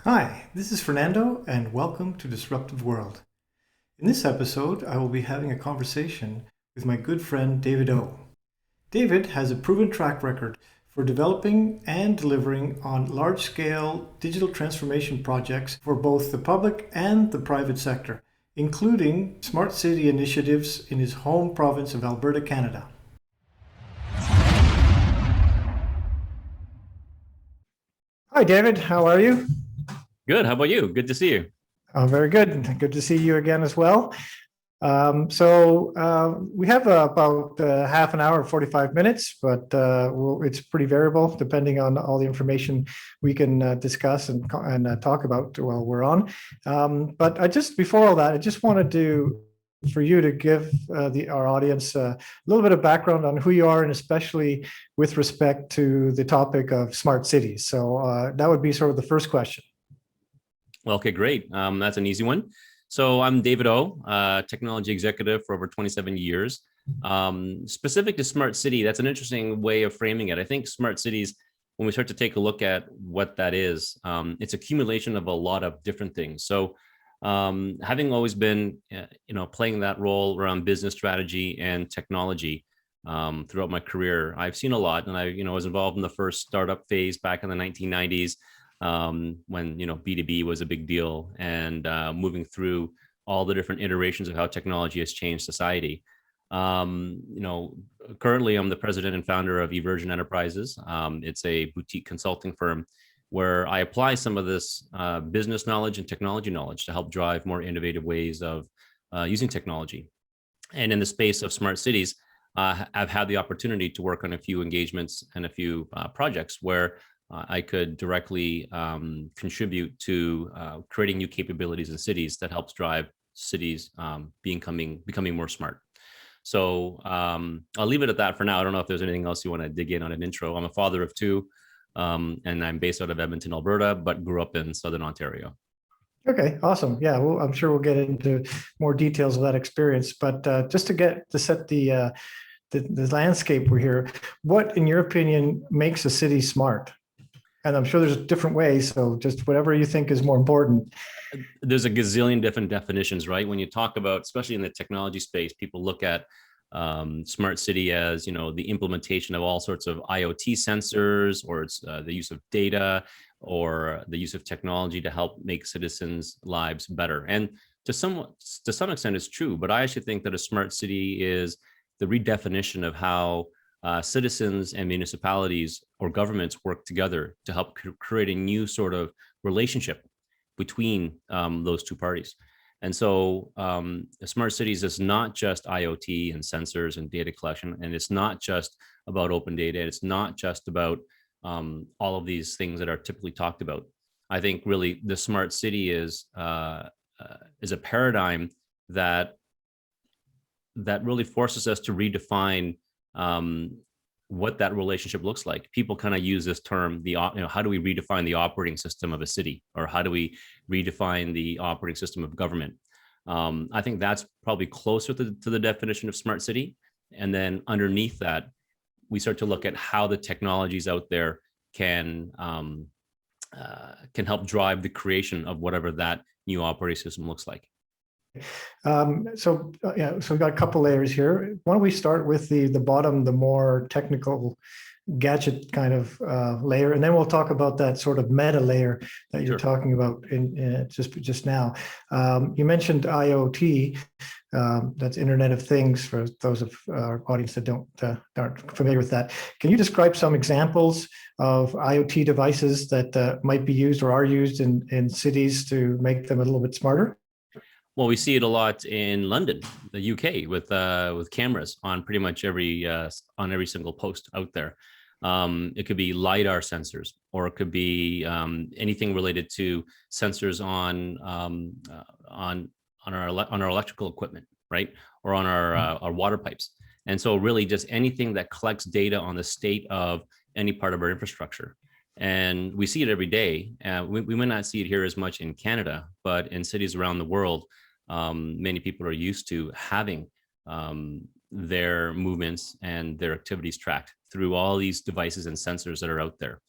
Hi, this is Fernando, and welcome to Disruptive World. In this episode, I will be having a conversation with my good friend David O. David has a proven track record for developing and delivering on large scale digital transformation projects for both the public and the private sector, including smart city initiatives in his home province of Alberta, Canada. Hi, David. How are you? Good. How about you? Good to see you. Oh, very good. Good to see you again as well. We have about half an hour, 45 minutes, but it's pretty variable depending on all the information we can discuss and talk about while we're on. But before all that, I just wanted for you to give our audience a little bit of background on who you are, and especially with respect to the topic of smart cities. So that would be sort of the first question. Well, okay, great. That's an easy one. So I'm David O, technology executive for over 27 years. Specific to smart city, that's an interesting way of framing it. I think smart cities, when we start to take a look at what that is, it's accumulation of a lot of different things. So having always been, playing that role around business strategy and technology throughout my career, I've seen a lot, and I was involved in the first startup phase back in the 1990s when B2B was a big deal, and moving through all the different iterations of how technology has changed society. Um, you know, Currently, I'm the president and founder of Eversion Enterprises. It's a boutique consulting firm where I apply some of this business knowledge and technology knowledge to help drive more innovative ways of using technology. And in the space of smart cities, I've had the opportunity to work on a few engagements and a few projects where I could directly contribute to creating new capabilities in cities that helps drive cities becoming more smart. So I'll leave it at that for now. I don't know if there's anything else you want to dig in on an intro. I'm a father of two, and I'm based out of Edmonton, Alberta, but grew up in Southern Ontario. Okay, awesome. Yeah, well, I'm sure we'll get into more details of that experience. But just to set the landscape we're here, what, in your opinion, makes a city smart? And I'm sure there's different ways. So just whatever you think is more important. There's a gazillion different definitions, right? When you talk about, especially in the technology space, people look at smart city as the implementation of all sorts of IoT sensors, or it's the use of data, or the use of technology to help make citizens' lives better. And to some extent, it's true. But I actually think that a smart city is the redefinition of how citizens and municipalities or governments work together to help create a new sort of relationship between those two parties. And so smart cities is not just IoT and sensors and data collection, and it's not just about open data. It's not just about all of these things that are typically talked about. I think really the smart city is a paradigm that really forces us to redefine um, what that relationship looks like. People kind of use this term, how do we redefine the operating system of a city, or how do we redefine the operating system of government? I think that's probably closer to the definition of smart city. And then underneath that, we start to look at how the technologies out there can help drive the creation of whatever that new operating system looks like. So we've got a couple layers here. Why don't we start with the bottom, the more technical gadget kind of layer, and then we'll talk about that sort of meta layer that you're Sure. talking about in just now. You mentioned IoT. That's Internet of Things for those of our audience that aren't familiar with that. Can you describe some examples of IoT devices that might be used or are used in cities to make them a little bit smarter? Well, we see it a lot in London, the UK, with cameras on pretty much on every single post out there. It could be lidar sensors, or it could be anything related to sensors on our electrical equipment, right, or on our water pipes. And so, really, just anything that collects data on the state of any part of our infrastructure. And we see it every day. We might not see it here as much in Canada, but in cities around the world, many people are used to having their movements and their activities tracked through all these devices and sensors that are out there.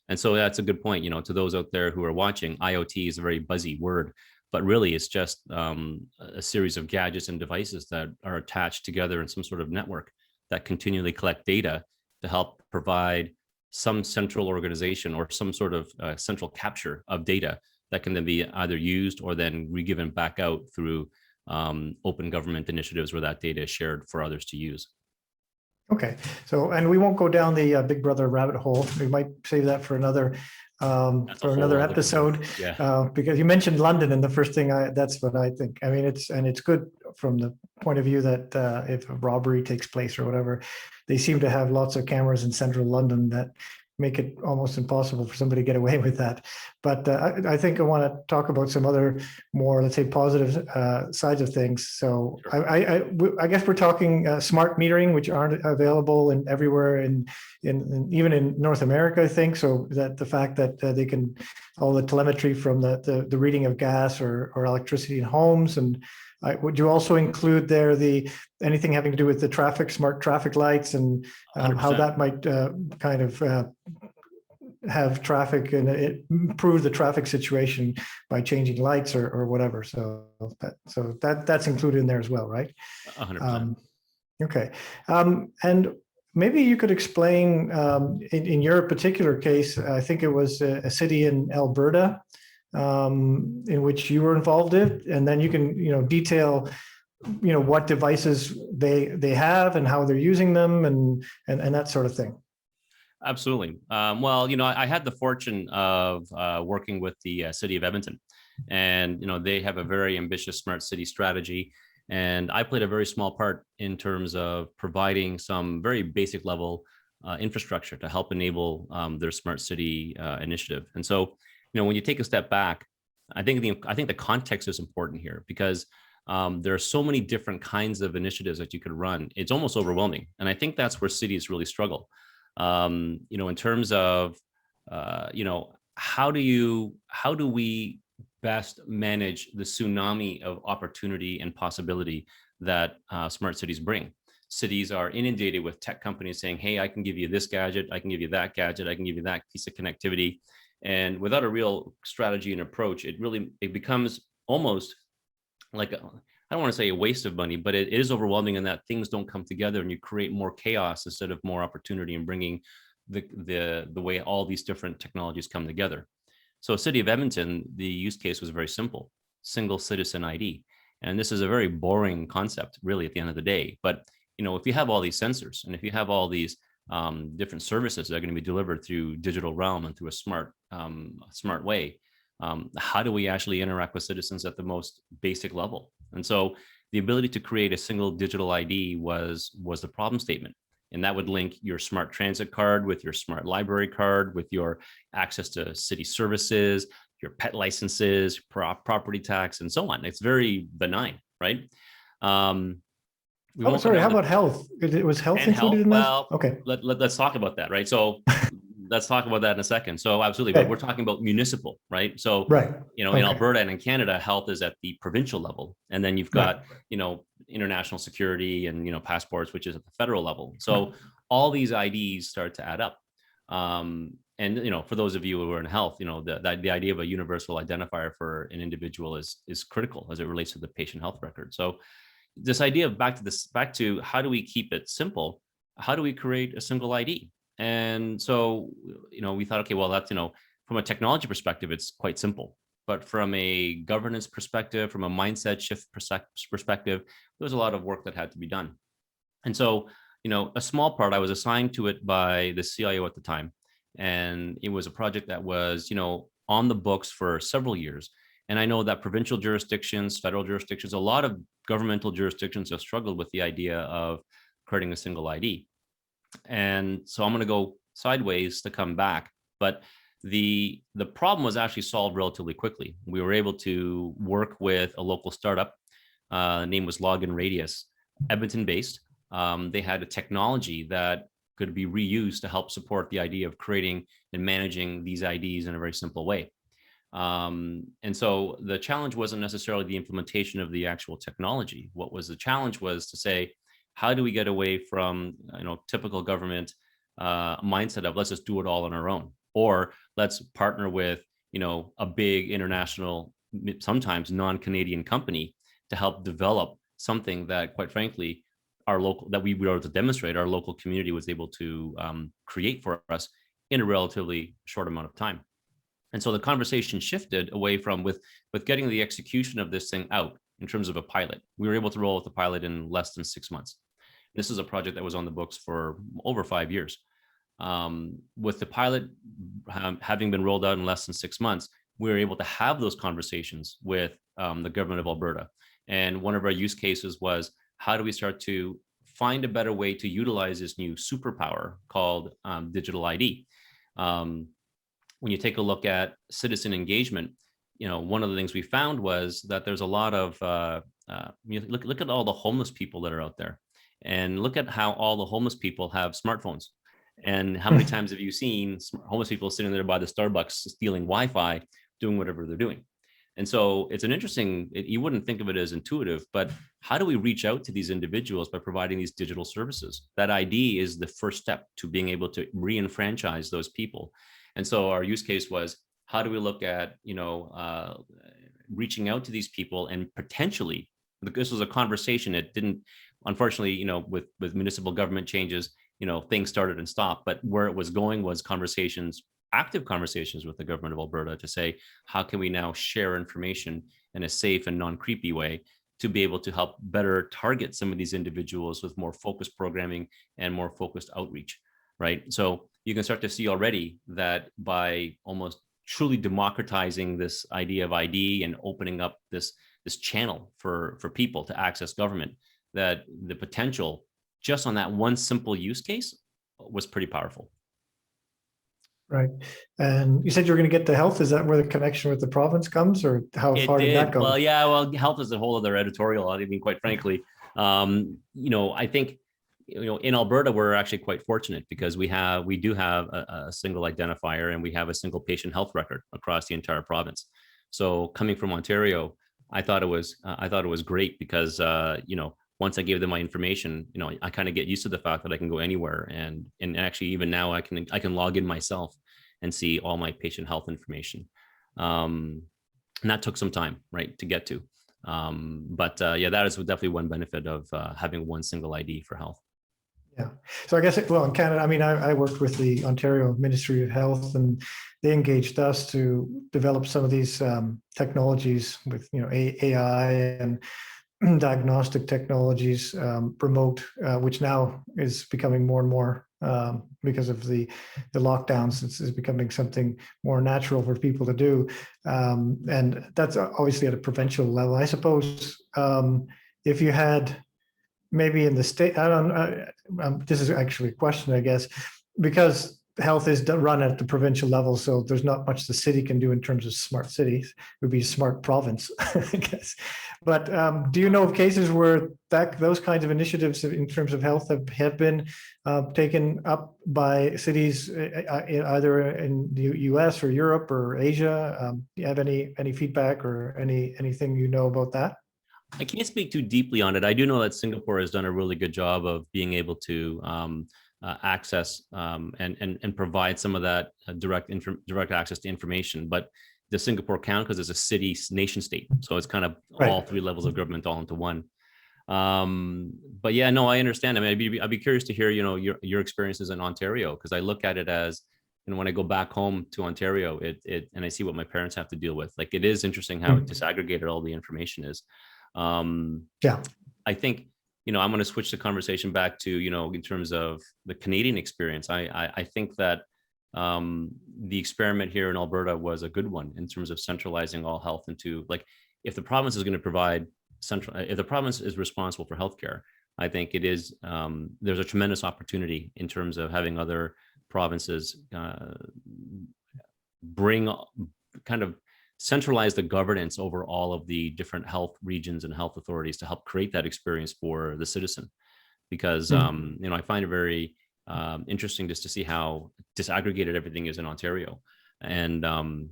And so that's a good point. To those out there who are watching, IoT is a very buzzy word, but really it's just a series of gadgets and devices that are attached together in some sort of network that continually collect data to help provide some central organization or some sort of central capture of data that can then be either used or then re-given back out through open government initiatives where that data is shared for others to use. Okay, so, and we won't go down the Big Brother rabbit hole. We might save that for another episode. Yeah. Because you mentioned London, and the first thing that's what I think. I mean, it's good from the point of view that if a robbery takes place or whatever, they seem to have lots of cameras in central London that make it almost impossible for somebody to get away with that. But I think I want to talk about some other more, let's say, positive sides of things. So sure. I guess we're talking smart metering, which aren't available in everywhere in even in North America, I think. So that the fact that they can all the telemetry from the reading of gas or electricity in homes. And would you also include there anything having to do with the smart traffic lights and how that might kind of have traffic and improve the traffic situation by changing lights or whatever? So that's included in there as well, right? 100%. Okay, and maybe you could explain in your particular case. I think it was a city in Alberta in which you were involved in, and then you can detail what devices they have and how they're using them and that sort of thing. Absolutely. Well, I had the fortune of working with the city of Edmonton, and they have a very ambitious smart city strategy, and I played a very small part in terms of providing some very basic level infrastructure to help enable their smart city initiative. And so when you take a step back, I think the context is important here, because there are so many different kinds of initiatives that you could run. It's almost overwhelming, and I think that's where cities really struggle. In terms of how do we best manage the tsunami of opportunity and possibility that smart cities bring? Cities are inundated with tech companies saying, "Hey, I can give you this gadget, I can give you that gadget, I can give you that piece of connectivity." And without a real strategy and approach, it becomes almost like I don't want to say a waste of money, but it is overwhelming in that things don't come together and you create more chaos instead of more opportunity and bringing the way all these different technologies come together. So City of Edmonton, the use case was very simple: single citizen ID. And this is a very boring concept, really, at the end of the day. But if you have all these sensors and if you have all these different services that are going to be delivered through digital realm and through a smart way, how do we actually interact with citizens at the most basic level? And so the ability to create a single digital ID was the problem statement. And that would link your smart transit card with your smart library card, with your access to city services, your pet licenses, property tax, and so on. It's very benign, right? Sorry, how about health? It was health included in that? Well, okay. Let's talk about that, right? So let's talk about that in a second. So absolutely, but we're talking about municipal, right? So right. In Alberta and in Canada, health is at the provincial level, and then you've got international security and passports, which is at the federal level. So all these IDs start to add up. And for those of you who are in health, the idea of a universal identifier for an individual is critical as it relates to the patient health record. So this idea of back to how do we keep it simple? How do we create a single ID? And so, we thought, okay, well, that's, from a technology perspective, it's quite simple. But from a governance perspective, from a mindset shift perspective, there was a lot of work that had to be done. And so, a small part, I was assigned to it by the CIO at the time. And it was a project that was, on the books for several years. And I know that provincial jurisdictions, federal jurisdictions, a lot of governmental jurisdictions have struggled with the idea of creating a single ID. And so I'm going to go sideways to come back. But the problem was actually solved relatively quickly. We were able to work with a local startup. The name was Login Radius, Edmonton based. They had a technology that could be reused to help support the idea of creating and managing these IDs in a very simple way. And so the challenge wasn't necessarily the implementation of the actual technology. What was the challenge was to say, how do we get away from typical government mindset of let's just do it all on our own? or let's partner with, a big international, sometimes non-Canadian company to help develop something that, quite frankly, that we were able to demonstrate our local community was able to create for us in a relatively short amount of time. And so the conversation shifted away from with getting the execution of this thing out in terms of a pilot. We were able to roll out the pilot in less than 6 months. This is a project that was on the books for over 5 years. With the pilot having been rolled out in less than 6 months, we were able to have those conversations with the government of Alberta. And one of our use cases was, how do we start to find a better way to utilize this new superpower called digital ID? When you take a look at citizen engagement, one of the things we found was that there's a lot of look at all the homeless people that are out there, and look at how all the homeless people have smartphones. And how many times have you seen homeless people sitting there by the Starbucks stealing Wi-Fi, doing whatever they're doing? And so it's an interesting, you wouldn't think of it as intuitive, but how do we reach out to these individuals by providing these digital services? That ID is the first step to being able to re-enfranchise those people. And so our use case was, how do we look at, reaching out to these people and potentially, this was a conversation. It didn't, unfortunately, with municipal government changes, things started and stopped, but where it was going was active conversations with the government of Alberta to say, how can we now share information in a safe and non-creepy way to be able to help better target some of these individuals with more focused programming and more focused outreach, right? So you can start to see already that by almost truly democratizing this idea of ID and opening up this channel for people to access government, that the potential just on that one simple use case was pretty powerful. Right. And you said you were going to get to health. Is that where the connection with the province comes, or how far did that go? Well, yeah, health is a whole other editorial. I mean, quite frankly, I think, in Alberta, we're actually quite fortunate because we do have a single identifier, and we have a single patient health record across the entire province. So coming from Ontario, I thought it was great because, once I gave them my information, I kind of get used to the fact that I can go anywhere, and actually even now I can log in myself and see all my patient health information. And that took some time, right, to get to. But that is definitely one benefit of having one single ID for health. Yeah. So I guess, in Canada, I mean, I worked with the Ontario Ministry of Health, and they engaged us to develop some of these technologies with, AI and diagnostic technologies, remote, which now is becoming more and more because of the lockdowns. It's becoming something more natural for people to do, and that's obviously at a provincial level. I suppose if you had maybe in the state, I don't. This is actually a question, I guess, because health is run at the provincial level, so there's not much the city can do in terms of smart cities. It would be a smart province, I guess. But do you know of cases where those kinds of initiatives in terms of health have been taken up by cities either in the US or Europe or Asia? Do you have any feedback or anything about that? I can't speak too deeply on it. I do know that Singapore has done a really good job of being able to access and provide some of that direct access to information. But the Singapore count because it's a city nation state, so it's kind of right. All three levels of government all into one. But yeah, no, I understand. I mean, I'd be curious to hear your experiences in Ontario, because I look at it as, when I go back home to Ontario, and I see what my parents have to deal with. Like, it is interesting how disaggregated all the information is. I think I'm going to switch the conversation back to in terms of the Canadian experience. I think that the experiment here in Alberta was a good one in terms of centralizing all health into, like, if the province is going to provide if the province is responsible for healthcare, I think it is there's a tremendous opportunity in terms of having other provinces bring kind of centralize the governance over all of the different health regions and health authorities to help create that experience for the citizen. Because I find it very interesting just to see how disaggregated everything is in Ontario. And and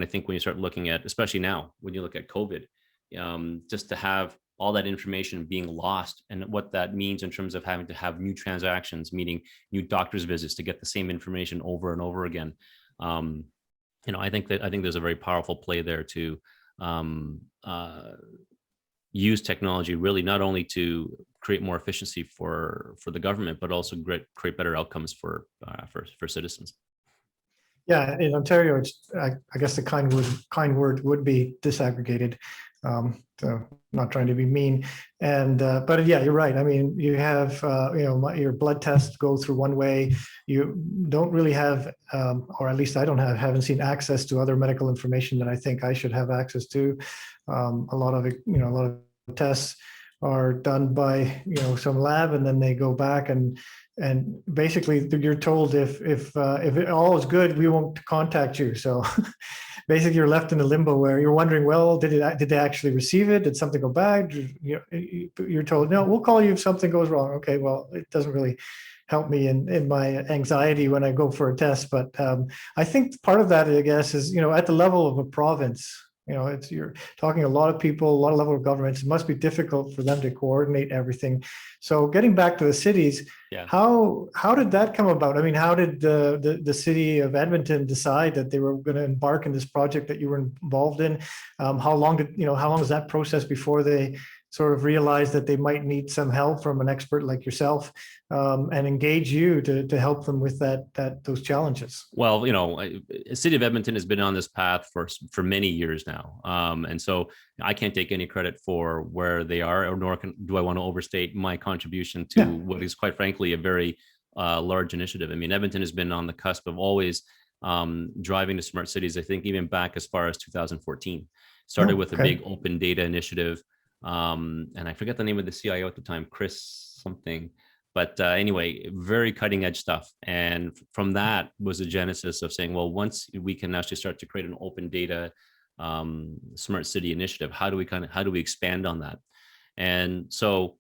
I think when you start looking at, especially now when you look at COVID, just to have all that information being lost, and what that means in terms of having to have new transactions, meaning new doctor's visits to get the same information over and over again. I think there's a very powerful play there to um, uh, use technology really not only to create more efficiency for the government, but also create better outcomes for citizens. Yeah, in Ontario, I guess the kind word would be disaggregated. So not trying to be mean, but yeah, you're right. I mean, you have your blood tests go through one way. You don't really have, or at least I haven't seen access to other medical information that I think I should have access to. A lot of a lot of tests are done by some lab, and then they go back and basically you're told if it all is good, we won't contact you. So basically you're left in a limbo where you're wondering, well, did they actually receive it? Did something go bad? You're told, no, we'll call you if something goes wrong. Okay, well, it doesn't really help me in my anxiety when I go for a test. But I think part of that, I guess, is at the level of a province. You're talking a lot of people, a lot of level of governments. It must be difficult for them to coordinate everything. So getting back to the cities, Yeah. how did that come about? I mean, how did the city of Edmonton decide that they were going to embark in this project that you were involved in? How long was that process before they sort of realized that they might need some help from an expert like yourself, and engage you to help them with those challenges? Well, the city of Edmonton has been on this path for many years now, and so I can't take any credit for where they are, or nor do I want to overstate my contribution to what is, quite frankly, a very large initiative. I mean, Edmonton has been on the cusp of always driving to smart cities. I think even back as far as 2014, started with a big open data initiative, and I forget the name of the CIO at the time, Chris something. But anyway, very cutting edge stuff. And from that was the genesis of saying, well, once we can actually start to create an open data smart city initiative, how do we expand on that? And so,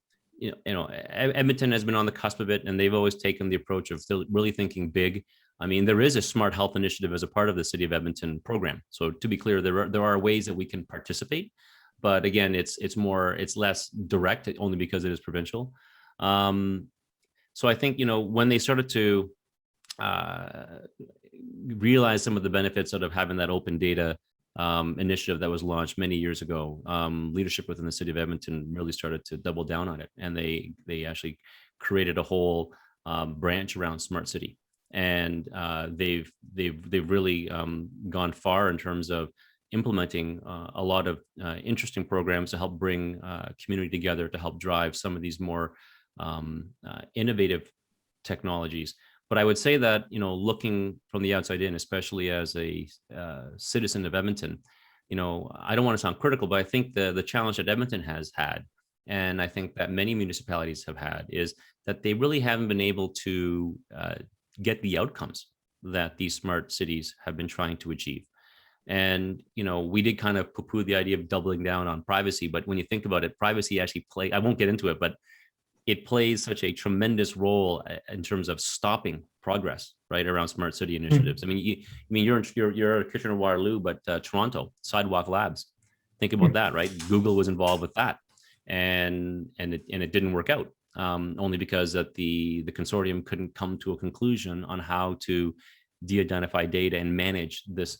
Edmonton has been on the cusp of it, and they've always taken the approach of really thinking big. I mean, there is a smart health initiative as a part of the City of Edmonton program. So to be clear, there are ways that we can participate, but again, it's less direct, only because it is provincial. So I think, when they started to realize some of the benefits out of having that open data initiative that was launched many years ago, leadership within the city of Edmonton really started to double down on it, and they actually created a whole branch around smart city, and they've really gone far in terms of implementing a lot of interesting programs to help bring community together, to help drive some of these more innovative technologies. But I would say that, looking from the outside in, especially as a citizen of Edmonton, I don't want to sound critical, but I think the challenge that Edmonton has had, and I think that many municipalities have had, is that they really haven't been able to get the outcomes that these smart cities have been trying to achieve. And, we did kind of poo-poo the idea of doubling down on privacy, but when you think about it, privacy actually I won't get into it, but it plays such a tremendous role in terms of stopping progress, right, around smart city initiatives. I mean, you're Kitchener-Waterloo, but Toronto Sidewalk Labs. Think about that, right? Google was involved with that, and it didn't work out, only because that the consortium couldn't come to a conclusion on how to de-identify data and manage this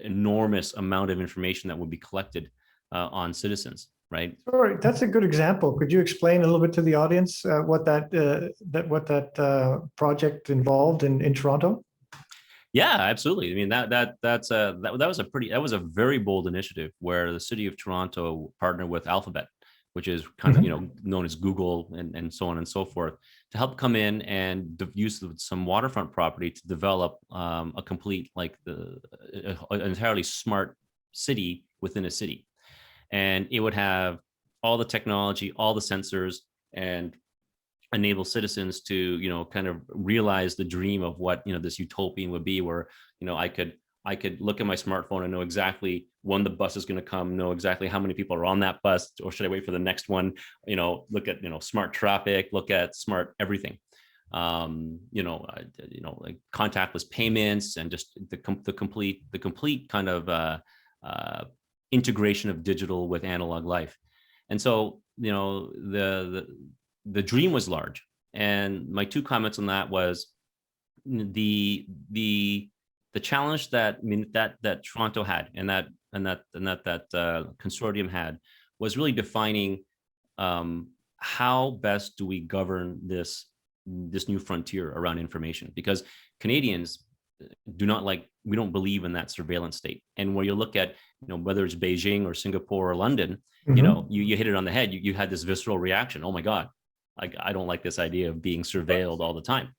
enormous amount of information that would be collected on citizens. Right. All right, that's a good example. Could you explain a little bit to the audience what that project involved in Toronto? Yeah, absolutely. I mean, that was a very bold initiative where the city of Toronto partnered with Alphabet, which is kind of known as Google, and so on and so forth, to help come in and use some waterfront property to develop a complete, an entirely smart city within a city. And it would have all the technology, all the sensors, and enable citizens to, kind of realize the dream of what, this utopian would be, where, I could look at my smartphone and know exactly when the bus is going to come, know exactly how many people are on that bus, or should I wait for the next one? Look at, smart traffic, look at smart everything. Like contactless payments, and just the complete kind of integration of digital with analog life. And so, the dream was large. And my two comments on that was the the challenge that that Toronto had and that consortium had was really defining how best do we govern this new frontier around information, because Canadians we don't believe in that surveillance state. And where you look at, whether it's Beijing or Singapore or London, you hit it on the head. You had this visceral reaction. Oh my God, I don't like this idea of being surveilled all the time.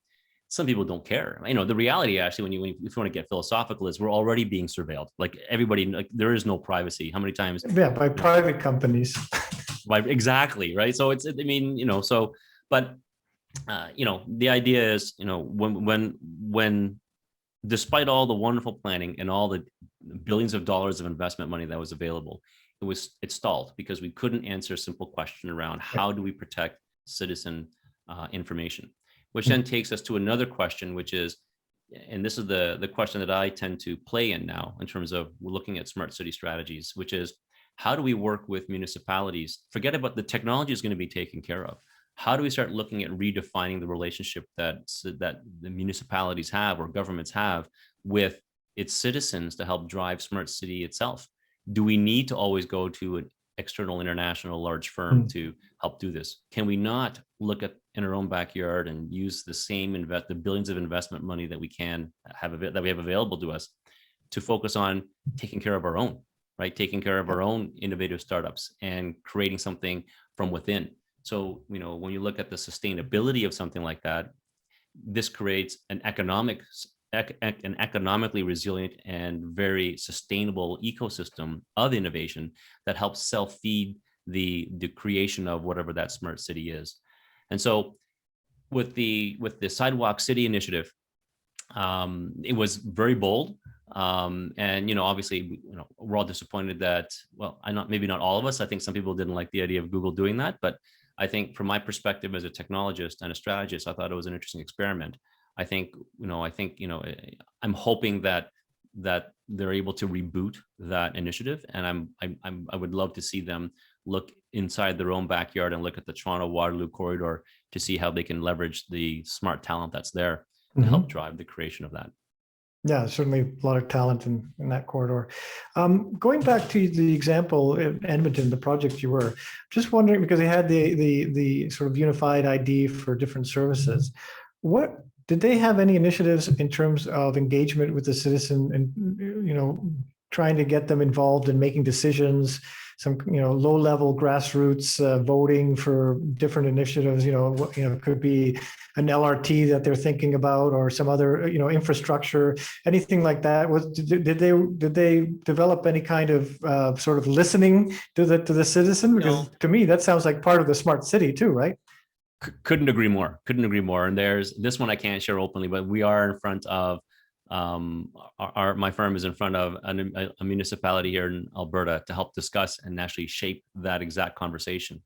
Some people don't care. The reality, actually, if you want to get philosophical, is we're already being surveilled. Like everybody, there is no privacy. How many times? Yeah, by private companies. Exactly, right. So but the idea is, when despite all the wonderful planning and all the billions of dollars of investment money that was available, it stalled because we couldn't answer a simple question around how do we protect citizen information, which then takes us to another question, which is, and this is the question that I tend to play in now in terms of looking at smart city strategies, which is, how do we work with municipalities? Forget about the technology is going to be taken care of. How do we start looking at redefining the relationship that the municipalities have or governments have with its citizens to help drive smart city itself? Do we need to always go to an external, international, large firm to help do this? Can we not look at in our own backyard and use the billions of investment money that we have available to us to focus on taking care of our own, right? Taking care of our own innovative startups and creating something from within. So, when you look at the sustainability of something like that, this creates an economically resilient and very sustainable ecosystem of innovation that helps self-feed the creation of whatever that smart city is. And so with the Sidewalk City initiative, it was very bold. And obviously, we're all disappointed that, well, maybe not all of us. I think some people didn't like the idea of Google doing that, but I think from my perspective as a technologist and a strategist, I thought it was an interesting experiment. I'm hoping that they're able to reboot that initiative, and I would love to see them look inside their own backyard and look at the Toronto Waterloo corridor to see how they can leverage the smart talent that's there to help drive the creation of that. Yeah, certainly a lot of talent in that corridor. Going back to the example in Edmonton, the project you were just wondering, because they had the sort of unified ID for different services. What did they have any initiatives in terms of engagement with the citizen and trying to get them involved in making decisions? Some low-level grassroots voting for different initiatives. Could be an LRT that they're thinking about, or some other infrastructure, anything like that. Did they develop any kind of sort of listening to the citizen? Because to me, that sounds like part of the smart city too, right? Couldn't agree more. And there's this one I can't share openly, but we are in front of my firm is in front of a municipality here in Alberta to help discuss and actually shape that exact conversation.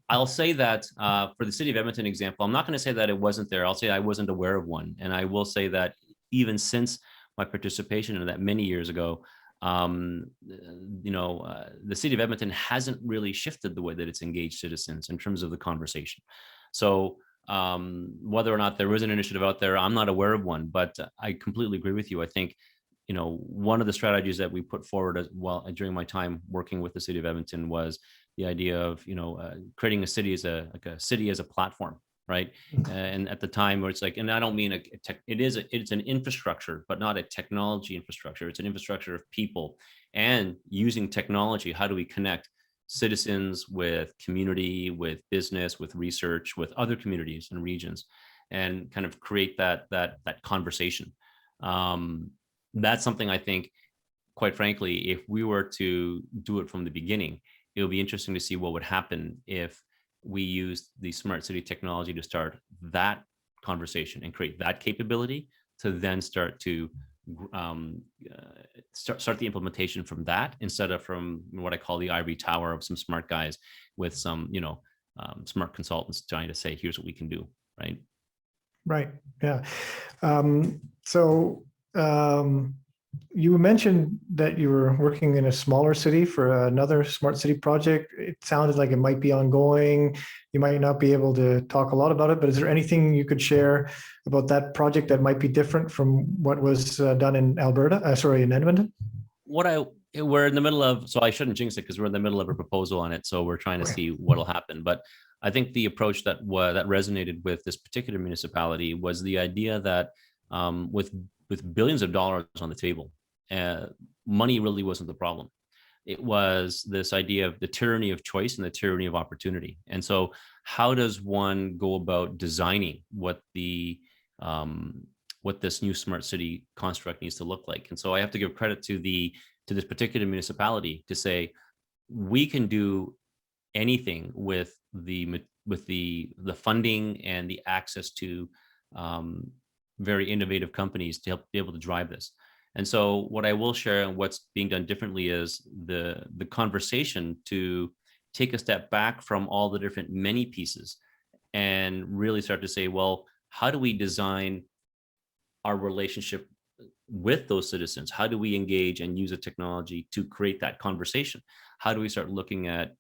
I'll say that for the city of Edmonton example, I'm not going to say that it wasn't there. I'll say I wasn't aware of one. And I will say that even since my participation in that many years ago, the city of Edmonton hasn't really shifted the way that it's engaged citizens in terms of the conversation. So whether or not there is an initiative out there, I'm not aware of one, but I completely agree with you. I think, one of the strategies that we put forward as well during my time working with the city of Edmonton was the idea of, creating a city as a platform, right? And at the time where it's like, and I don't mean it's an infrastructure, but not a technology infrastructure. It's an infrastructure of people, and using technology. How do we connect citizens with community, with business, with research, with other communities and regions, and kind of create that conversation? That's something I think, quite frankly, if we were to do it from the beginning, it would be interesting to see what would happen if we used the smart city technology to start that conversation and create that capability to then start to start the implementation from that, instead of from what I call the ivory tower of some smart guys with some smart consultants trying to say, here's what we can do, right? Right. Yeah. You mentioned that you were working in a smaller city for another smart city project. It sounded like it might be ongoing. You might not be able to talk a lot about it, but is there anything you could share about that project that might be different from what was done in Alberta? Sorry, in Edmonton? What I We're in the middle of, so I shouldn't jinx it because we're in the middle of a proposal on it. So we're trying to Okay. see what'll happen. But I think the approach that resonated with this particular municipality was the idea that with billions of dollars on the table, uh, money really wasn't the problem. It was this idea of the tyranny of choice and the tyranny of opportunity. And so, how does one go about designing um, what this new smart city construct needs to look like? And so, I have to give credit to this particular municipality to say we can do anything with the funding and the access to um, very innovative companies to help be able to drive this. And so, what I will share and what's being done differently is the conversation to take a step back from all the different many pieces and really start to say, well, how do we design our relationship with those citizens? How do we engage and use a technology to create that conversation? How do we start looking at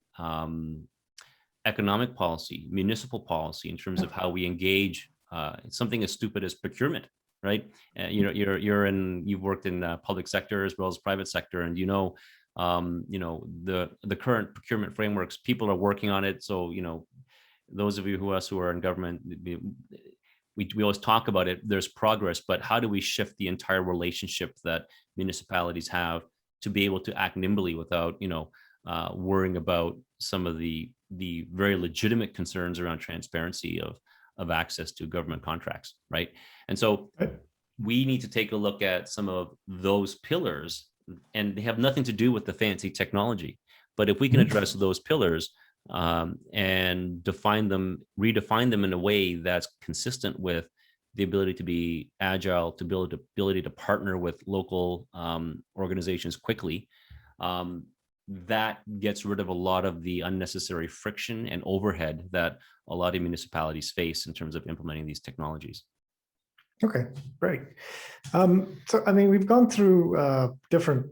economic policy, municipal policy in terms of how we engage something as stupid as procurement, right? You've worked in the public sector as well as private sector, and the current procurement frameworks. People are working on it, so those of you who are in government, we always talk about it. There's progress, but how do we shift the entire relationship that municipalities have to be able to act nimbly without worrying about some of the very legitimate concerns around transparency of access to government contracts, right? And so we need to take a look at some of those pillars, and they have nothing to do with the fancy technology. But if we can address those pillars and redefine them in a way that's consistent with the ability to be agile, to build ability to partner with local organizations quickly, that gets rid of a lot of the unnecessary friction and overhead that a lot of municipalities face in terms of implementing these technologies. Okay, great. So, I mean, we've gone through different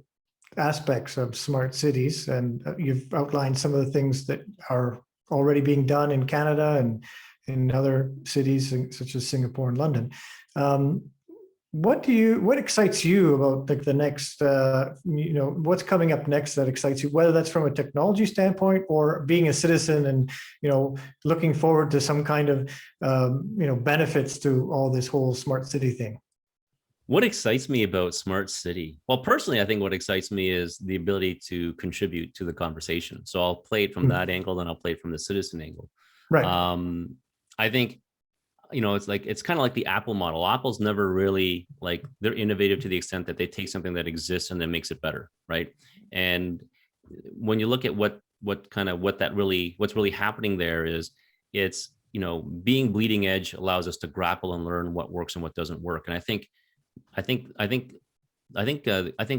aspects of smart cities, and you've outlined some of the things that are already being done in Canada and in other cities such as Singapore and London. What excites you about the next, what's coming up next that excites you, whether that's from a technology standpoint or being a citizen and, looking forward to some kind of, benefits to all this whole smart city thing? What excites me about smart city? Well, personally, I think what excites me is the ability to contribute to the conversation. So I'll play it from that angle, then I'll play it from the citizen angle. Right. I think it's kind of like the Apple model. Apple's never really they're innovative to the extent that they take something that exists and then makes it better, right? And when you look at what's really happening there is it's being bleeding edge allows us to grapple and learn what works and what doesn't work. And I think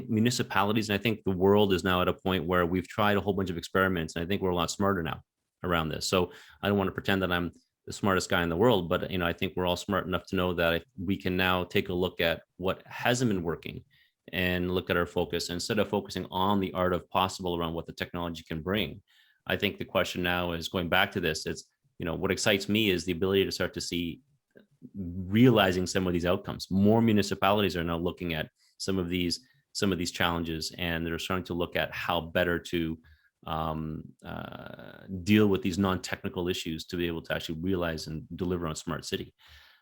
municipalities and I think the world is now at a point where we've tried a whole bunch of experiments, and I think we're a lot smarter now around this. So I don't want to pretend that I'm the smartest guy in the world, but I think we're all smart enough to know that we can now take a look at what hasn't been working and look at our focus instead of focusing on the art of possible around what the technology can bring. I think the question now is going back to this. It's what excites me is the ability to start to see realizing some of these outcomes. More municipalities are now looking at some of these challenges, and they're starting to look at how better to deal with these non-technical issues to be able to actually realize and deliver on smart city.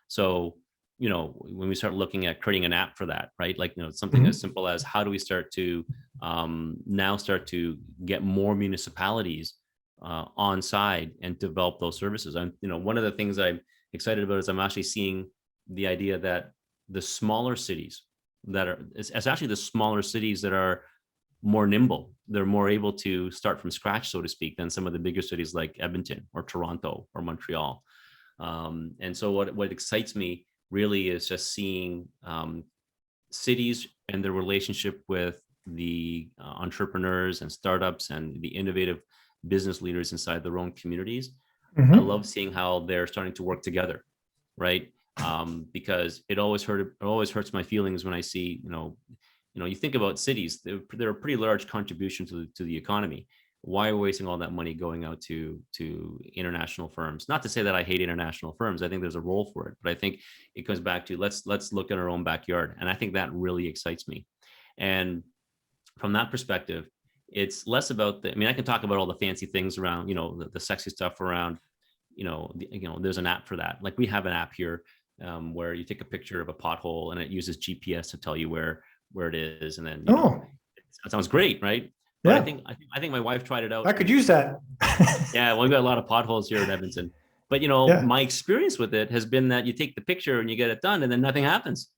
So when we start looking at creating an app for that, right? Something as simple as how do we start to now start to get more municipalities on side and develop those services. And one of the things I'm excited about is I'm actually seeing the idea that the smaller cities it's actually the smaller cities that are more nimble. They're more able to start from scratch, so to speak, than some of the bigger cities like Edmonton or Toronto or Montreal. And so what excites me really is just seeing cities and their relationship with the entrepreneurs and startups and the innovative business leaders inside their own communities. I love seeing how they're starting to work together, right? Because it always hurts my feelings when I see, you think about cities, they're a pretty large contribution to the economy. Why are we wasting all that money going out to international firms? Not to say that I hate international firms. I think there's a role for it, but I think it comes back to let's look at our own backyard. And I think that really excites me. And from that perspective, it's less about I mean, I can talk about all the fancy things around, the sexy stuff around, there's an app for that. Like we have an app here where you take a picture of a pothole and it uses GPS to tell you where it is. And then, it sounds great, right? But Yeah. I think my wife tried it out. I could use that. Yeah, well, we've got a lot of potholes here in Edmonton. But my experience with it has been that you take the picture and you get it done, and then nothing happens.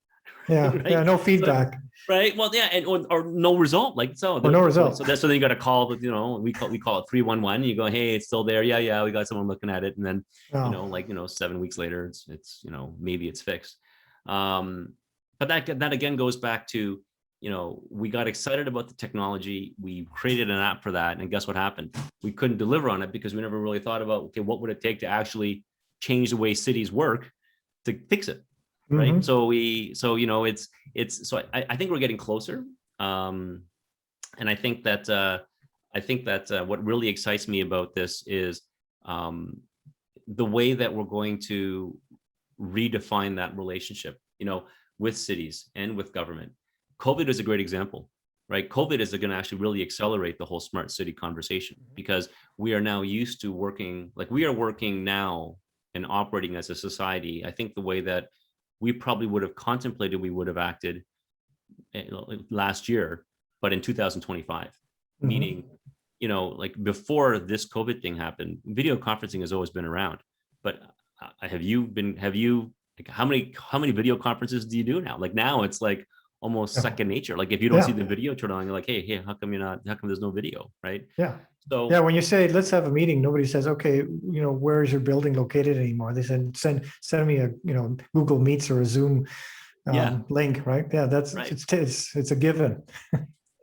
Yeah, right? yeah, no feedback. So, right. Well, yeah, and or no result. Like so, or no result. So then you got to call. We call it 311. You go, hey, it's still there. Yeah, we got someone looking at it, and then 7 weeks later, it's maybe it's fixed. But that again goes back to we got excited about the technology. We created an app for that. And guess what happened? We couldn't deliver on it because we never really thought about, okay, what would it take to actually change the way cities work to fix it? Right. Mm-hmm. So I think we're getting closer. And I think that what really excites me about this is the way that we're going to redefine that relationship, with cities and with government. COVID is a great example, right? COVID is going to actually really accelerate the whole smart city conversation because we are now used to working now and operating as a society. I think the way that we probably would have contemplated we would have acted last year, but in 2025, mm-hmm. Meaning, like before this COVID thing happened, video conferencing has always been around, but have you like how many video conferences do you do now? Like now it's like almost second nature. Like if you don't see the video turn on, you're like, hey, how come there's no video, right? Yeah. So yeah, when you say let's have a meeting, nobody says, okay, where is your building located anymore? They said send me a Google Meets or a Zoom link, right? Yeah, that's right. It's a given.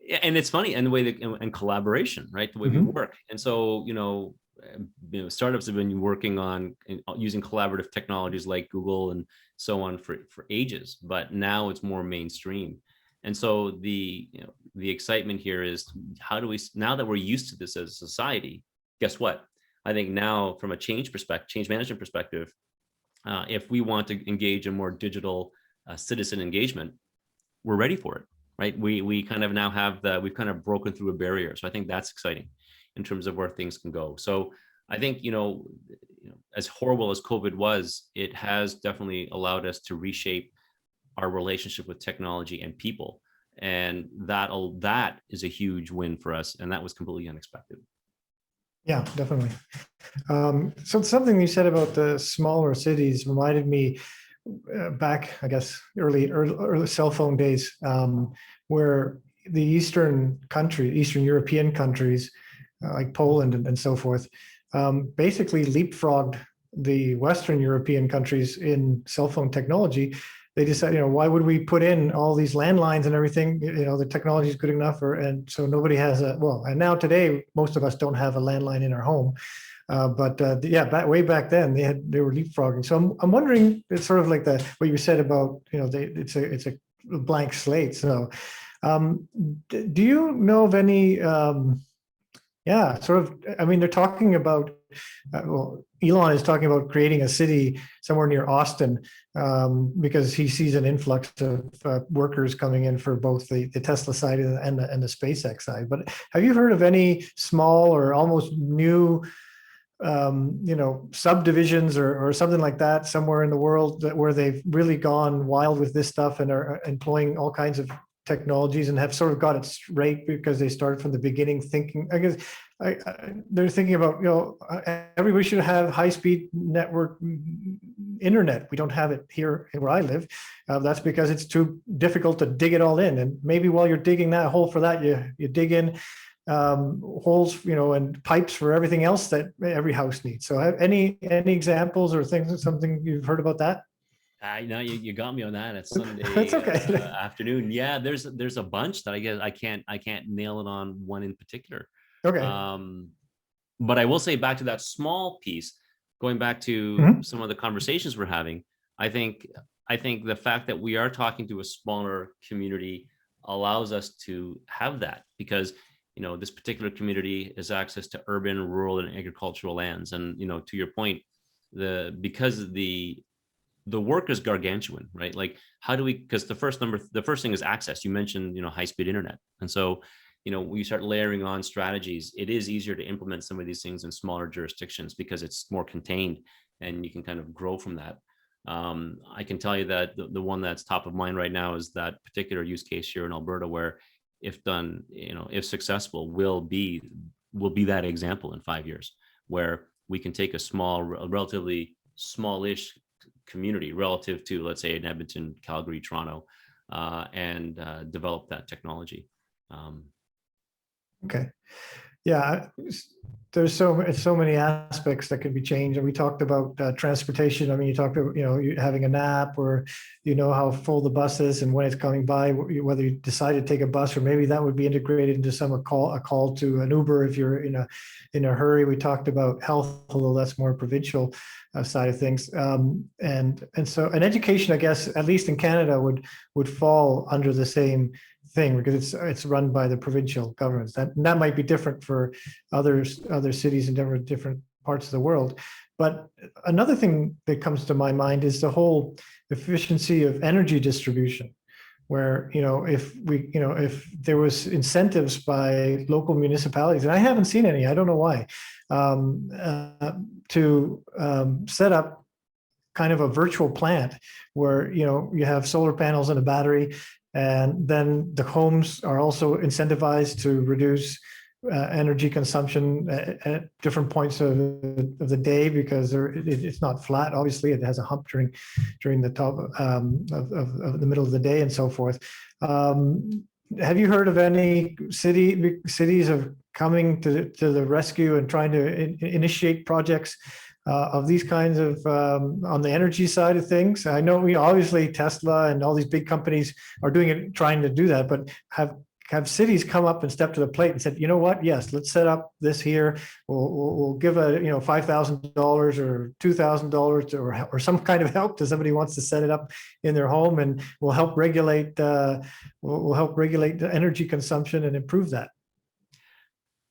Yeah, and it's funny, and the way that and collaboration, right? The way mm-hmm. we work, and so startups have been working on using collaborative technologies like Google and so on for ages, but now it's more mainstream. And so the excitement here is how do we, now that we're used to this as a society, guess what? I think now from a change management perspective, if we want to engage in more digital citizen engagement, we're ready for it, right? We kind of now have we've kind of broken through a barrier. So I think that's exciting in terms of where things can go. So I think, as horrible as COVID was, it has definitely allowed us to reshape our relationship with technology and people. And that is a huge win for us. And that was completely unexpected. Yeah, definitely. So something you said about the smaller cities reminded me back, I guess, early cell phone days, where the Eastern European countries, like Poland and so forth, basically leapfrogged the Western European countries in cell phone technology. They decided, why would we put in all these landlines and everything? The technology is good enough, and so nobody has and now today, most of us don't have a landline in our home. Way back then they were leapfrogging. So I'm wondering, it's sort of like what you said about, it's a blank slate. So do you know of any, they're talking about, Elon is talking about creating a city somewhere near Austin because he sees an influx of workers coming in for both the Tesla side and the SpaceX side. But have you heard of any small or almost new, subdivisions or something like that somewhere in the world where they've really gone wild with this stuff and are employing all kinds of technologies and have sort of got it straight because they started from the beginning thinking, I guess they're thinking about, everybody should have high-speed network internet. We don't have it here where I live. That's because it's too difficult to dig it all in. And maybe while you're digging that hole for that, you dig in holes, and pipes for everything else that every house needs. So any examples or things, something you've heard about that? You got me on that. It's Sunday That's okay. Afternoon. Yeah, there's a bunch that I guess I can't nail it on one in particular. Okay. But I will say back to that small piece, going back to some of the conversations we're having, I think the fact that we are talking to a smaller community allows us to have that, because this particular community has access to urban, rural, and agricultural lands. And to your point, because the work is gargantuan, right? Like, how do we, because the first thing is access. You mentioned high-speed internet. And so when you start layering on strategies, it is easier to implement some of these things in smaller jurisdictions because it's more contained and you can kind of grow from that. I can tell you that the one that's top of mind right now is that particular use case here in Alberta, where if done, if successful, will be that example in 5 years, where we can take a relatively smallish community relative to, let's say, in Edmonton, Calgary, Toronto, and develop that technology. Okay. Yeah, there's so many aspects that can be changed. And we talked about transportation. I mean, you talked about, you having a nap, or how full the bus is and when it's coming by, whether you decide to take a bus, or maybe that would be integrated into a call to an Uber if you're in a hurry. We talked about health, although that's more provincial side of things. And so an education, I guess, at least in Canada, would fall under the same thing, because it's run by the provincial governments. That might be different for other cities in different parts of the world. But another thing that comes to my mind is the whole efficiency of energy distribution, where if there was incentives by local municipalities, and I haven't seen any, I don't know why, to set up kind of a virtual plant where you have solar panels and a battery, and then the homes are also incentivized to reduce energy consumption at different points of the day, because it's not flat. Obviously, it has a hump during the top of the middle of the day and so forth. Have you heard of any cities of coming to the rescue and trying to initiate projects of these kinds of on the energy side of things? I know obviously Tesla and all these big companies are doing it, trying to do that, but have cities come up and stepped to the plate and said, you know what, yes, let's set up this here. We'll give a $5,000 or $2,000 or some kind of help to somebody who wants to set it up in their home, and we'll help regulate the energy consumption and improve that.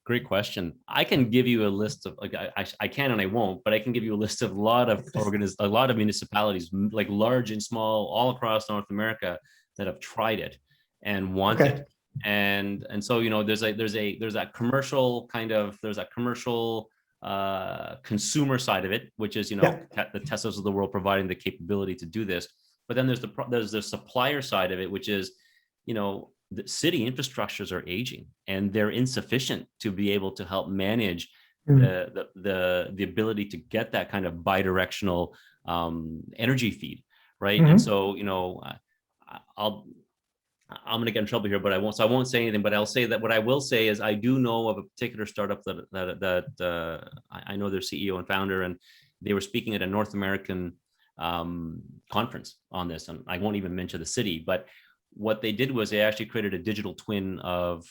Great question. I can give you a list of, like, I can and I won't, but I can give you a list of a lot of municipalities, like large and small, all across North America, that have tried it and want it. And so there's that commercial consumer side of it, which is the Teslas of the world providing the capability to do this. But then there's the supplier side of it, which is the city infrastructures are aging and they're insufficient to be able to help manage the ability to get that kind of bidirectional energy feed, right? And so I'm going to get in trouble here, but I won't say anything. But I'll say that what I will say is I do know of a particular startup that I know their CEO and founder, and they were speaking at a North American conference on this, and I won't even mention the city, but what they did was they actually created a digital twin of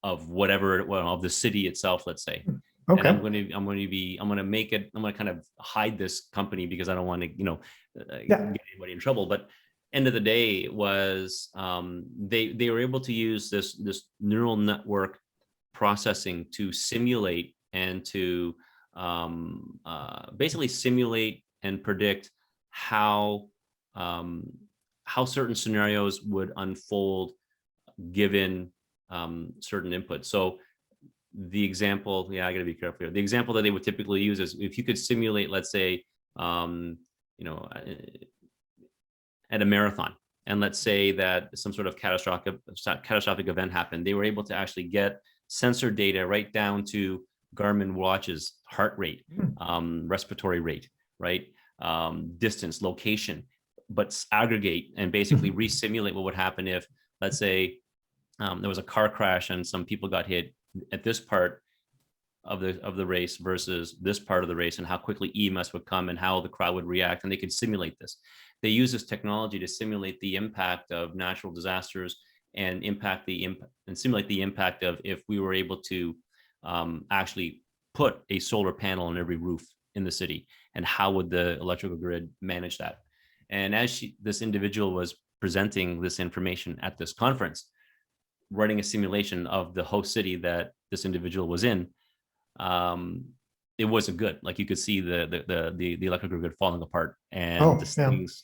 whatever, of the city itself, let's say. Okay. And I'm going to kind of hide this company because I don't want to, get anybody in trouble. But end of the day was they were able to use this neural network processing to simulate and to basically simulate and predict how certain scenarios would unfold given certain inputs. So the example, I got to be careful here. The example that they would typically use is if you could simulate, let's say, at a marathon, and let's say that some sort of catastrophic event happened, they were able to actually get sensor data right down to Garmin watches, heart rate, respiratory rate, right, distance, location, but aggregate and basically re-simulate what would happen if, let's say, there was a car crash and some people got hit at this part of the race versus this part of the race, and how quickly EMS would come and how the crowd would react, and they could simulate this. They use this technology to simulate the impact of natural disasters and simulate the impact of if we were able to actually put a solar panel on every roof in the city, and how would the electrical grid manage that. And as this individual was presenting this information at this conference, running a simulation of the host city that this individual was in, it wasn't good. Like you could see the electrical grid falling apart and this things,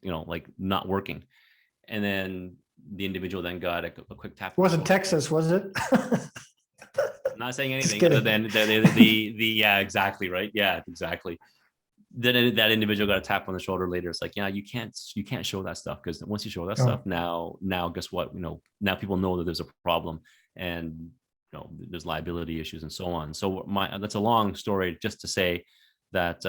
like not working. And then the individual then got a quick tap. It wasn't Texas, was it? I'm not saying anything other than the yeah, exactly, right? Yeah, exactly. Then that individual got a tap on the shoulder later. It's like, yeah, you can't show that stuff, because once you show that stuff, now guess what? Now people know that there's a problem, and there's liability issues and so on. So that's a long story just to say that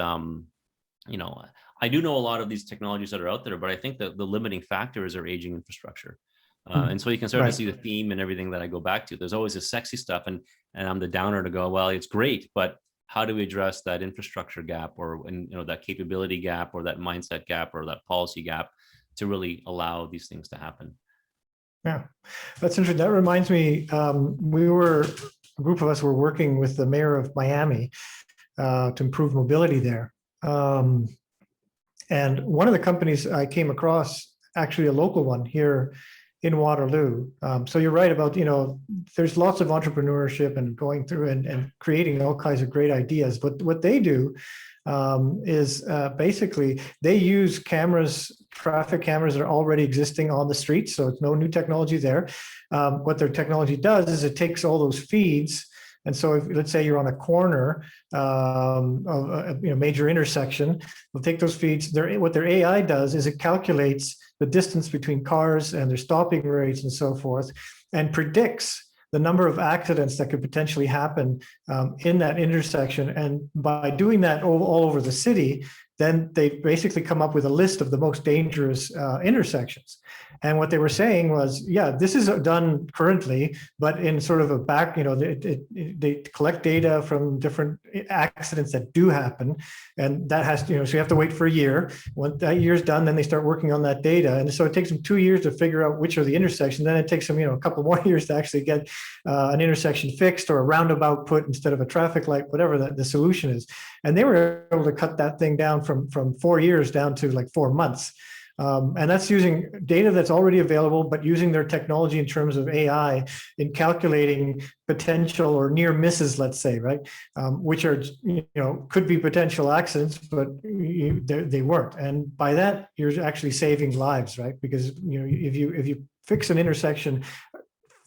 I do know a lot of these technologies that are out there, but I think that the limiting factor is our aging infrastructure. And so you can start to see the theme and everything that I go back to. There's always this sexy stuff, and I'm the downer to go, well, it's great, but how do we address that infrastructure gap, or that capability gap, or that mindset gap, or that policy gap, to really allow these things to happen? Yeah, that's interesting. That reminds me, a group of us were working with the mayor of Miami to improve mobility there. And one of the companies I came across, actually a local one here in Waterloo. So you're right about, there's lots of entrepreneurship and going through and creating all kinds of great ideas. But what they do is basically they use traffic cameras that are already existing on the streets. So it's no new technology there. What their technology does is it takes all those feeds. And so if, let's say you're on a corner of a major intersection, they'll take those feeds. What their AI does is it calculates the distance between cars and their stopping rates and so forth, and predicts the number of accidents that could potentially happen in that intersection. And by doing that all over the city, then they basically come up with a list of the most dangerous intersections. And what they were saying was, yeah, this is done currently, but in sort of a back, they collect data from different accidents that do happen. And that has, so you have to wait for a year. When that year's done, then they start working on that data. And so it takes them 2 years to figure out which are the intersections. Then it takes them, a couple more years to actually get an intersection fixed, or a roundabout put instead of a traffic light, whatever the solution is. And they were able to cut that thing down from 4 years down to like 4 months. And that's using data that's already available, but using their technology in terms of AI in calculating potential or near misses, let's say, right? Which are, could be potential accidents, but they weren't. And by that, you're actually saving lives, right? Because, if you fix an intersection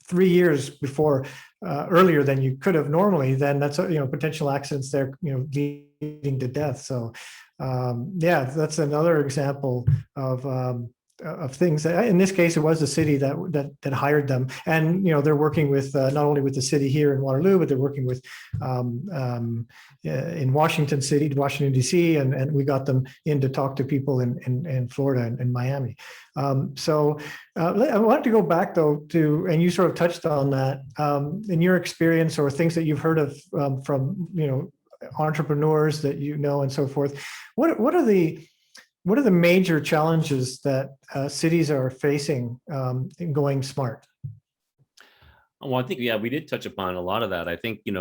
3 years before, earlier than you could have normally, then that's, potential accidents there, leading to death. So, yeah, that's another example of things that, in this case, it was the city that hired them, and they're working with not only with the city here in Waterloo, but they're working with in Washington City, Washington D.C., and we got them in to talk to people in Florida and Miami. So I wanted to go back though and you sort of touched on that in your experience, or things that you've heard of from entrepreneurs that and so forth. What are the major challenges that cities are facing in going smart? Well, I think, yeah, we did touch upon a lot of that. I think, I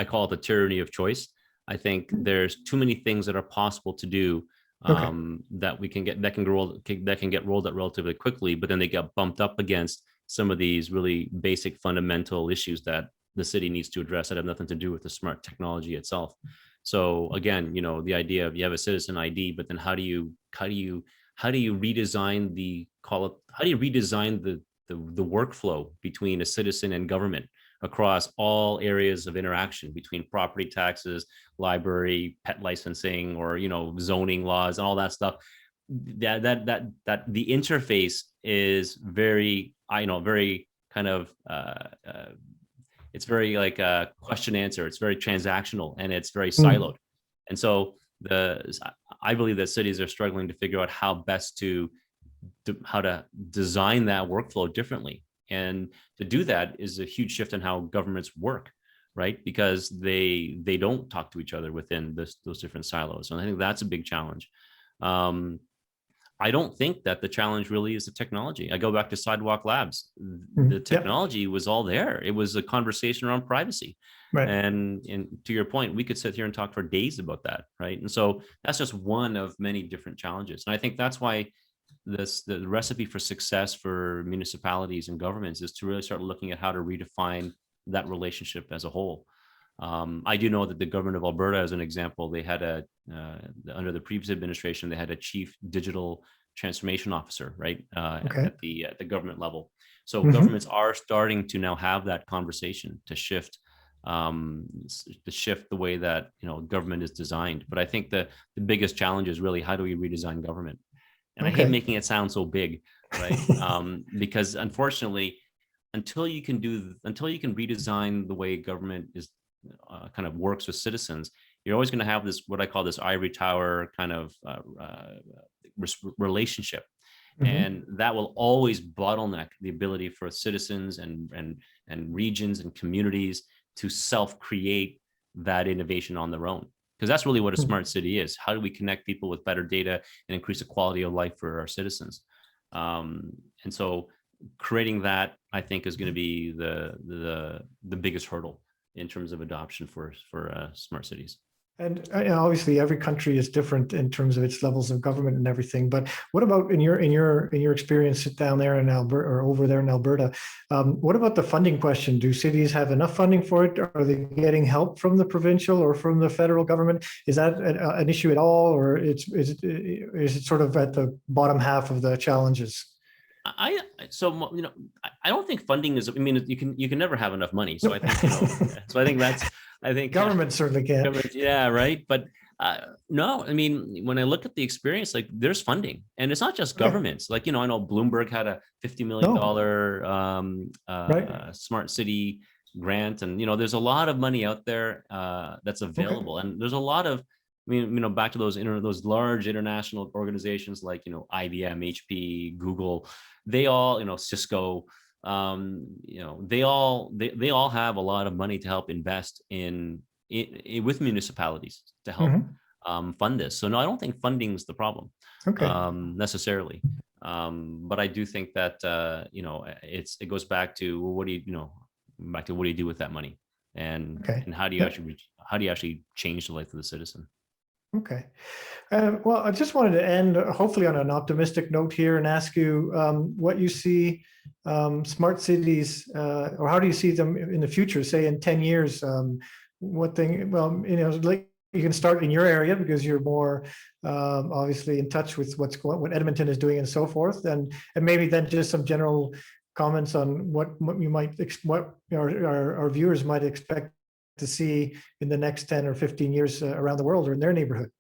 call it the tyranny of choice. I think there's too many things that are possible to do that can get rolled out relatively quickly, but then they get bumped up against some of these really basic fundamental issues that the city needs to address that have nothing to do with the smart technology itself. So again, the idea of you have a citizen ID, but then how do you redesign the workflow between a citizen and government across all areas of interaction between property taxes, library, pet licensing, or zoning laws and all that stuff. That the interface is very kind of it's very like a question answer. It's very transactional and it's very siloed. And so I believe that cities are struggling to figure out how best to how to design that workflow differently. And to do that is a huge shift in how governments work, right? Because they don't talk to each other within those different silos. And I think that's a big challenge. I don't think that the challenge really is the technology. I go back to Sidewalk Labs. The technology was all there. It was a conversation around privacy. Right. And to your point, we could sit here and talk for days about that, right? And so that's just one of many different challenges. And I think that's why the recipe for success for municipalities and governments is to really start looking at how to redefine that relationship as a whole. I do know that the government of Alberta, as an example, they had under the previous administration, they had a chief digital transformation officer, right, Okay. at the government level. So Mm-hmm. governments are starting to now have that conversation to shift the way that government is designed. But I think the biggest challenge is really, how do we redesign government? And I hate Okay. making it sound so big, right? Because unfortunately, until you can redesign the way government is kind of works with citizens, you're always going to have this, what I call this ivory tower kind of relationship. Mm-hmm. And that will always bottleneck the ability for citizens and regions and communities to self-create that innovation on their own. Because that's really what a smart city is. How do we connect people with better data and increase the quality of life for our citizens? And so creating that, I think, is going to be the biggest hurdle in terms of adoption for smart cities. And obviously, every country is different in terms of its levels of government and everything. But what about in your experience down there in Alberta, or over there in Alberta? What about the funding question? Do cities have enough funding for it? Are they getting help from the provincial or from the federal government? Is that an issue at all, or is it sort of at the bottom half of the challenges? I don't think funding is. I mean, you can never have enough money. So I think So I think government certainly can. Yeah, right. But no, I mean, when I look at the experience, like, there's funding, and it's not just governments. Like, I know Bloomberg had a $50 million right. smart city grant, and there's a lot of money out there that's available, and there's a lot of. I mean, back to those large international organizations like IBM, HP, Google, they all, Cisco, they all have a lot of money to help invest in with municipalities to help fund this. So no, I don't think funding is the problem necessarily. But I do think that it goes back to, well, what do you do with that money, and how do you actually change the life of the citizen? Okay. Well, I just wanted to end hopefully on an optimistic note here and ask you what you see smart cities, or how do you see them in the future, say in 10 years? Like, you can start in your area because you're more obviously in touch with what Edmonton is doing and so forth. And maybe then just some general comments on what our viewers might expect to see in the next 10 or 15 years around the world or in their neighborhood.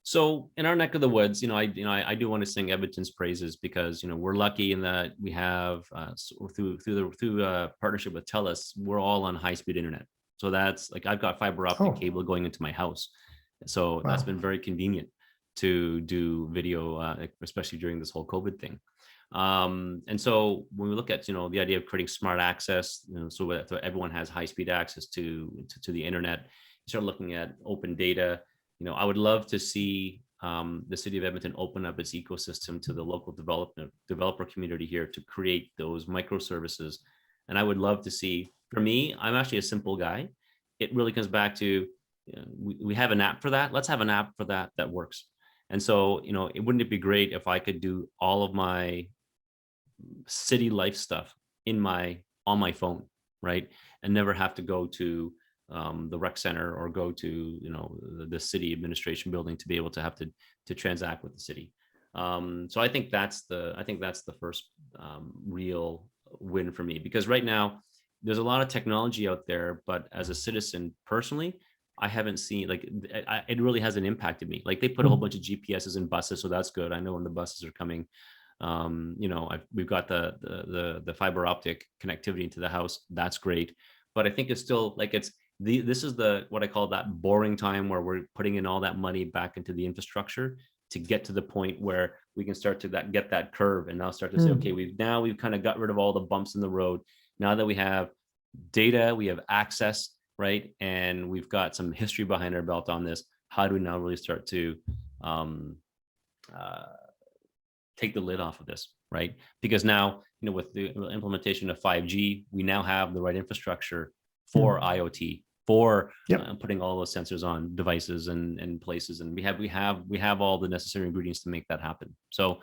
So in our neck of the woods, I do want to sing Edmonton's praises, because we're lucky in that we have through partnership with TELUS, we're all on high-speed internet. So that's like, I've got fiber optic cable going into my house, so that's been very convenient to do video, especially during this whole COVID thing. And so when we look at the idea of creating smart access, so that everyone has high-speed access to the internet, you start looking at open data. I would love to see the city of Edmonton open up its ecosystem to the local developer community here to create those microservices. And I would love to see, for me, I'm actually a simple guy. It really comes back to, we have an app for that. Let's have an app for that works. And so, wouldn't it be great if I could do all of my city life stuff on my phone, right? And never have to go to the rec center or go to the city administration building to be able to have to transact with the city. So I think that's the first real win for me, because right now there's a lot of technology out there, but as a citizen personally, I haven't seen, like, it really hasn't impacted me. Like, they put a whole bunch of GPSs in buses, so that's good. I know when the buses are coming. We've got the fiber optic connectivity into the house. That's great. But I think it's still like, this is what I call that boring time, where we're putting in all that money back into the infrastructure to get to the point where we can start to get that curve, and now start to say, okay, we've kind of got rid of all the bumps in the road. Now that we have data, we have access, right? And we've got some history behind our belt on this. How do we now really start to take the lid off of this, right? Because now, with the implementation of 5G, we now have the right infrastructure for IoT, for putting all those sensors on devices and places, and we have all the necessary ingredients to make that happen. So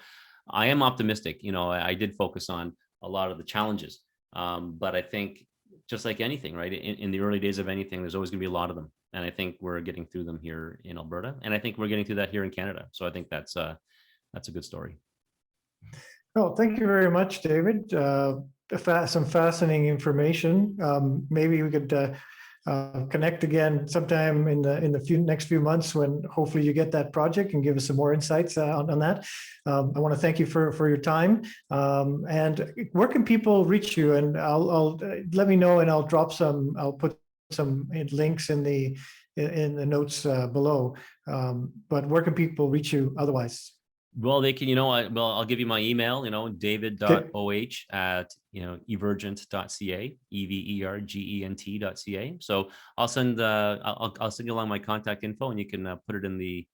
I am optimistic. I did focus on a lot of the challenges, but I think just like anything, right? In the early days of anything, there's always going to be a lot of them, and I think we're getting through them here in Alberta, and I think we're getting through that here in Canada. So I think that's a good story. Oh, thank you very much, David. Some fascinating information. Maybe we could connect again sometime in the next few months when hopefully you get that project and give us some more insights on that. I want to thank you for your time. And where can people reach you? And I'll let me know, and I'll put some links in the notes below. But where can people reach you otherwise? Well, they can, I'll give you my email, david.oh@evergent.ca, evergent.ca. So I'll send you along my contact info, and you can put it in the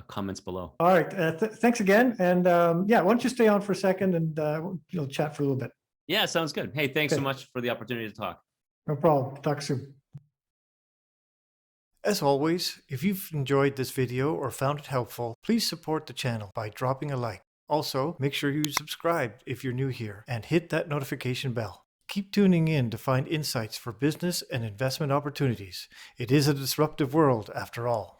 comments below. All right. Thanks again. And yeah, why don't you stay on for a second and you'll chat for a little bit. Yeah, sounds good. Hey, thanks so much for the opportunity to talk. No problem. Talk soon. As always, if you've enjoyed this video or found it helpful, please support the channel by dropping a like. Also, make sure you subscribe if you're new here and hit that notification bell. Keep tuning in to find insights for business and investment opportunities. It is a disruptive world after all.